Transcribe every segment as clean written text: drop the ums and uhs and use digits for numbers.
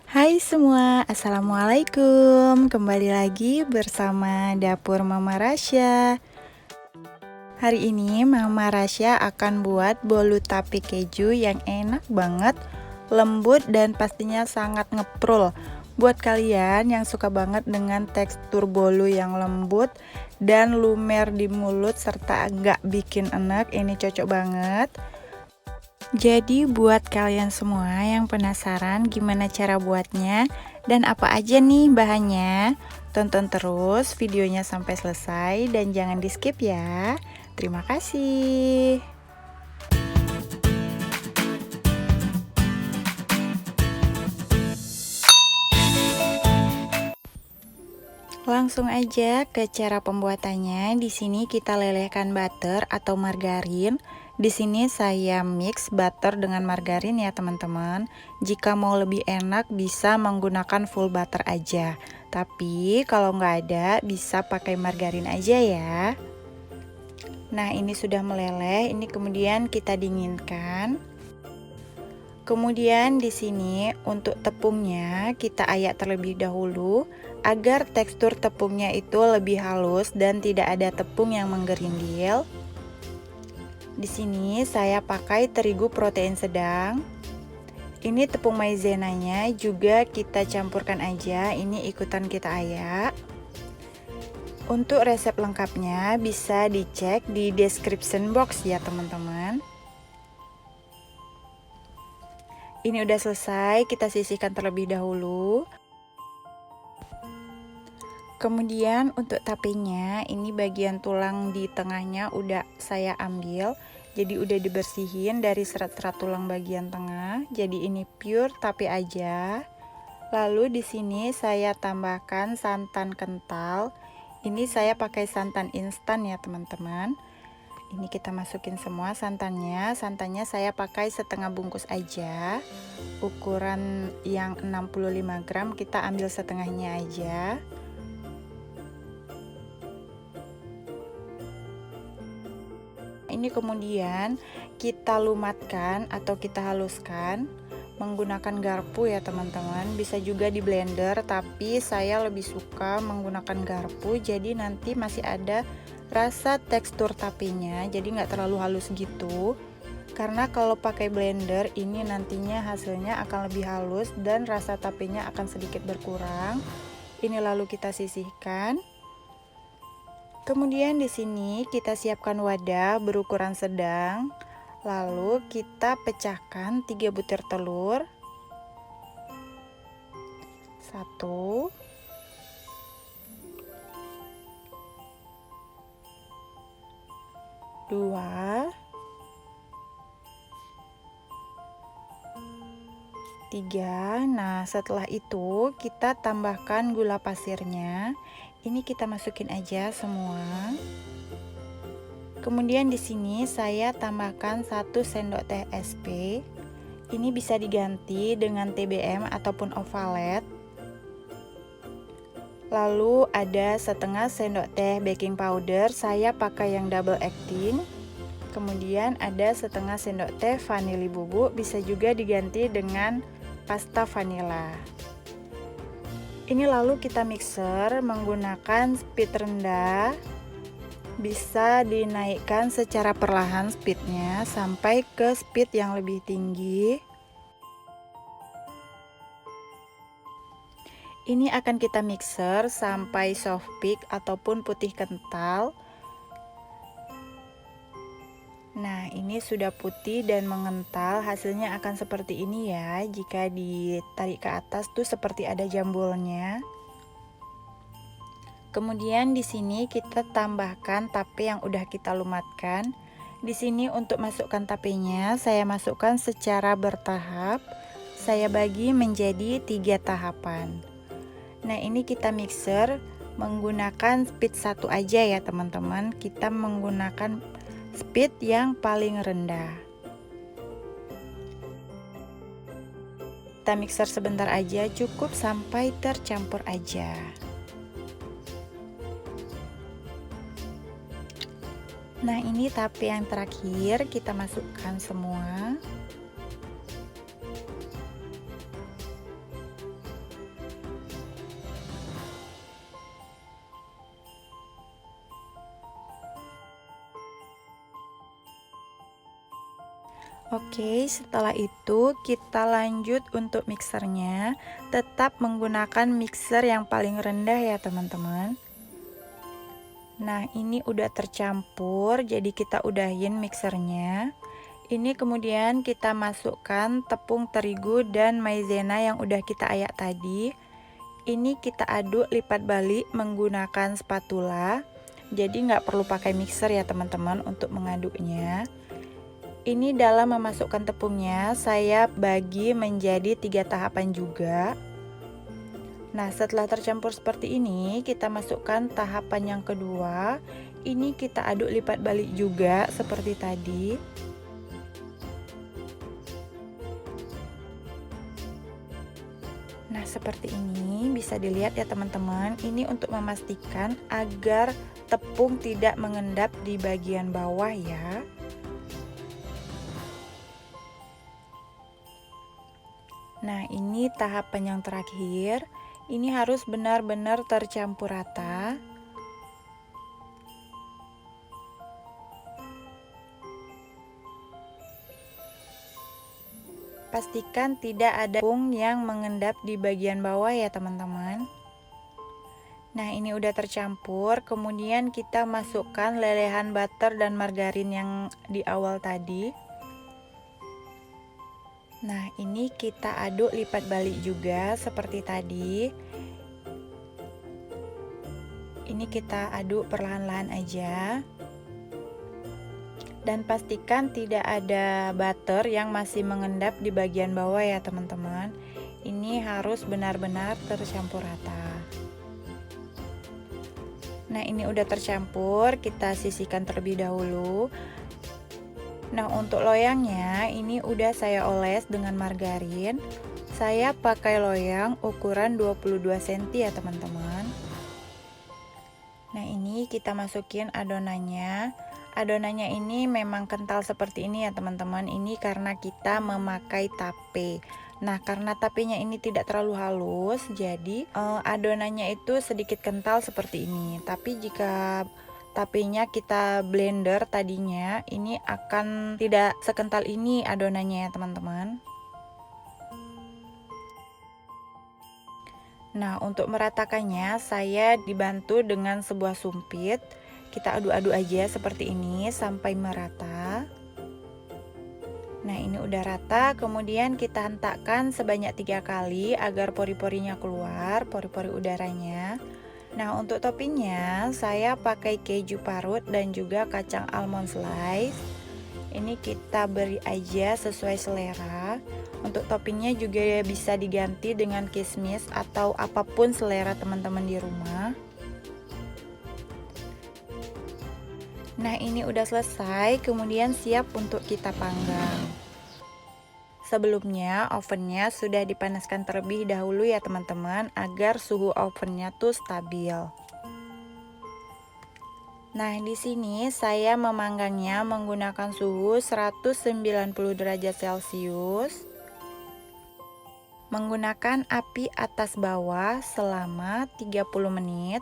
Hai semua, Assalamualaikum. Kembali lagi bersama Dapur Mama Rasya. Hari ini Mama Rasya akan buat bolu tape keju yang enak banget, lembut dan pastinya sangat ngeprul. Buat kalian yang suka banget dengan tekstur bolu yang lembut dan lumer di mulut serta nggak bikin enek, ini cocok banget. Jadi buat kalian semua yang penasaran gimana cara buatnya dan apa aja nih bahannya, tonton terus videonya sampai selesai dan jangan di skip ya. Terima kasih. Langsung aja ke cara pembuatannya. Di sini kita lelehkan butter atau margarin. Di sini saya mix butter dengan margarin ya teman-teman. Jika mau lebih enak bisa menggunakan full butter aja. Tapi kalau nggak ada bisa pakai margarin aja ya. Nah ini sudah meleleh. Ini kemudian kita dinginkan. Kemudian di sini untuk tepungnya kita ayak terlebih dahulu agar tekstur tepungnya itu lebih halus dan tidak ada tepung yang menggerindil. Di sini saya pakai terigu protein sedang. Ini tepung maizenanya juga kita campurkan aja, ini ikutan kita ayak. Untuk resep lengkapnya bisa dicek di description box ya teman-teman. Ini udah selesai, kita sisihkan terlebih dahulu. Kemudian untuk tapenya, ini bagian tulang di tengahnya udah saya ambil. Jadi udah dibersihin dari serat-serat tulang bagian tengah. Jadi ini pure tape aja. Lalu di sini saya tambahkan santan kental. Ini saya pakai santan instan ya teman-teman. Ini kita masukin semua santannya. Santannya saya pakai setengah bungkus aja. Ukuran yang 65 gram kita ambil setengahnya aja. Ini kemudian kita lumatkan atau kita haluskan menggunakan garpu ya teman-teman. Bisa juga di blender, tapi saya lebih suka menggunakan garpu. Jadi nanti masih ada rasa tekstur tapenya, jadi nggak terlalu halus gitu. Karena kalau pakai blender ini nantinya hasilnya akan lebih halus dan rasa tapenya akan sedikit berkurang. Ini lalu kita sisihkan. Kemudian di sini kita siapkan wadah berukuran sedang. Lalu kita pecahkan 3 butir telur. 1 2 3. Nah setelah itu kita tambahkan gula pasirnya. Ini kita masukin aja semua. Kemudian di sini saya tambahkan 1 sendok teh SP. Ini bisa diganti dengan TBM ataupun ovalet. Lalu ada setengah sendok teh baking powder, saya pakai yang double acting. Kemudian ada setengah sendok teh vanili bubuk, bisa juga diganti dengan pasta vanila. Ini lalu kita mixer menggunakan speed rendah. Bisa dinaikkan secara perlahan speednya sampai ke speed yang lebih tinggi. Ini akan kita mixer sampai soft peak ataupun putih kental. Nah ini sudah putih dan mengental, hasilnya akan seperti ini ya. Jika ditarik ke atas tuh seperti ada jambulnya. Kemudian di sini kita tambahkan tape yang udah kita lumatkan. Di sini untuk masukkan tapenya saya masukkan secara bertahap. Saya bagi menjadi 3 tahapan. Nah ini kita mixer menggunakan speed 1 aja ya teman-teman. Kita menggunakan speed yang paling rendah. Kita mixer sebentar aja, cukup sampai tercampur aja. Nah ini tape yang terakhir kita masukkan semua. Oke, setelah itu kita lanjut untuk mixernya. Tetap menggunakan mixer yang paling rendah ya teman-teman. Nah, ini udah tercampur, jadi kita udahin mixernya. Ini kemudian kita masukkan tepung terigu dan maizena yang udah kita ayak tadi. Ini kita aduk lipat balik menggunakan spatula. Jadi nggak perlu pakai mixer ya teman-teman untuk mengaduknya. Ini dalam memasukkan tepungnya saya bagi menjadi 3 tahapan juga. Nah, setelah tercampur seperti ini, kita masukkan tahapan yang kedua. Ini kita aduk lipat balik juga seperti tadi. Nah, seperti ini bisa dilihat ya teman-teman. Ini untuk memastikan agar tepung tidak mengendap di bagian bawah ya. Nah, ini tahapan yang terakhir. Ini harus benar-benar tercampur rata. Pastikan tidak ada tepung yang mengendap di bagian bawah ya teman-teman. Nah, ini udah tercampur. Kemudian kita masukkan lelehan butter dan margarin yang di awal tadi. Nah, ini kita aduk lipat balik juga seperti tadi. Ini kita aduk perlahan-lahan aja. Dan pastikan tidak ada butter yang masih mengendap di bagian bawah ya teman-teman. Ini harus benar-benar tercampur rata. Nah, ini udah tercampur, kita sisihkan terlebih dahulu. Nah, untuk loyangnya ini udah saya oles dengan margarin. Saya pakai loyang ukuran 22 cm ya teman-teman. Nah, ini kita masukin adonannya. Adonannya ini memang kental seperti ini ya teman-teman. Ini karena kita memakai tape. Nah, karena tapenya ini tidak terlalu halus, jadi adonannya itu sedikit kental seperti ini. Tapi jika tapenya kita blender tadinya, ini akan tidak sekental ini adonannya ya teman-teman. Nah, untuk meratakannya saya dibantu dengan sebuah sumpit. Kita aduk-aduk aja seperti ini sampai merata. Nah, ini udah rata, kemudian kita hentakkan sebanyak 3 kali agar pori-porinya keluar, pori-pori udaranya. Nah, untuk toppingnya saya pakai keju parut dan juga kacang almond slice. Ini kita beri aja sesuai selera. Untuk toppingnya juga bisa diganti dengan kismis atau apapun selera teman-teman di rumah. Nah, ini udah selesai, kemudian siap untuk kita panggang. Sebelumnya ovennya sudah dipanaskan terlebih dahulu ya teman-teman, agar suhu ovennya tuh stabil. Nah, di sini saya memanggangnya menggunakan suhu 190 derajat Celcius. Menggunakan api atas bawah selama 30 menit.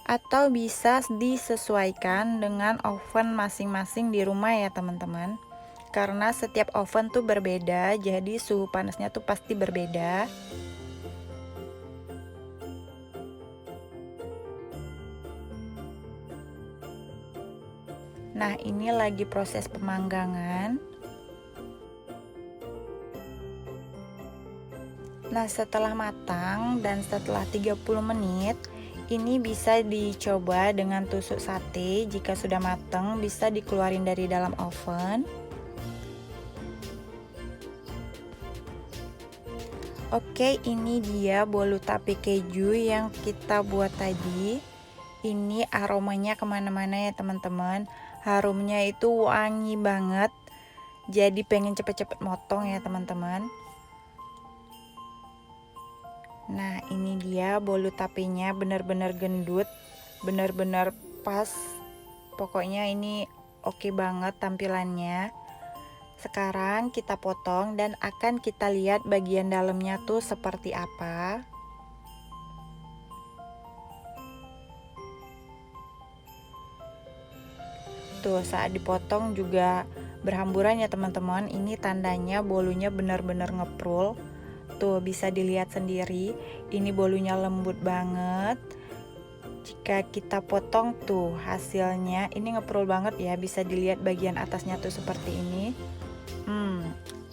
Atau bisa disesuaikan dengan oven masing-masing di rumah ya teman-teman. Karena setiap oven tuh berbeda, jadi suhu panasnya tuh pasti berbeda. Nah, ini lagi proses pemanggangan. Nah, setelah matang dan setelah 30 menit, ini bisa dicoba dengan tusuk sate. Jika sudah matang, bisa dikeluarin dari dalam oven. Oke, ini dia bolu tape keju yang kita buat tadi. Ini aromanya kemana-mana ya teman-teman. Harumnya itu wangi banget. Jadi pengen cepet-cepet motong ya teman-teman. Nah, ini dia bolu tapenya, bener-bener gendut, bener-bener pas. Pokoknya ini oke banget tampilannya. Sekarang kita potong dan akan kita lihat bagian dalamnya tuh seperti apa. Tuh, saat dipotong juga berhamburan ya teman-teman. Ini tandanya bolunya benar-benar ngeprul. Tuh bisa dilihat sendiri, ini bolunya lembut banget. Jika kita potong tuh hasilnya ini ngeprul banget ya, bisa dilihat bagian atasnya tuh seperti ini.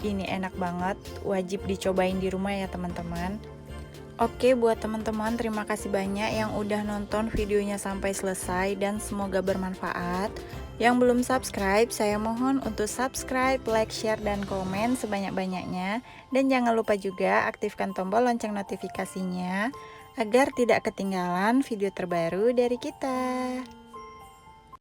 Ini enak banget, wajib dicobain di rumah ya teman-teman. Oke, buat teman-teman terima kasih banyak yang udah nonton videonya sampai selesai dan semoga bermanfaat. Yang belum subscribe, saya mohon untuk subscribe, like, share, dan komen sebanyak-banyaknya. Dan jangan lupa juga aktifkan tombol lonceng notifikasinya agar tidak ketinggalan video terbaru dari kita.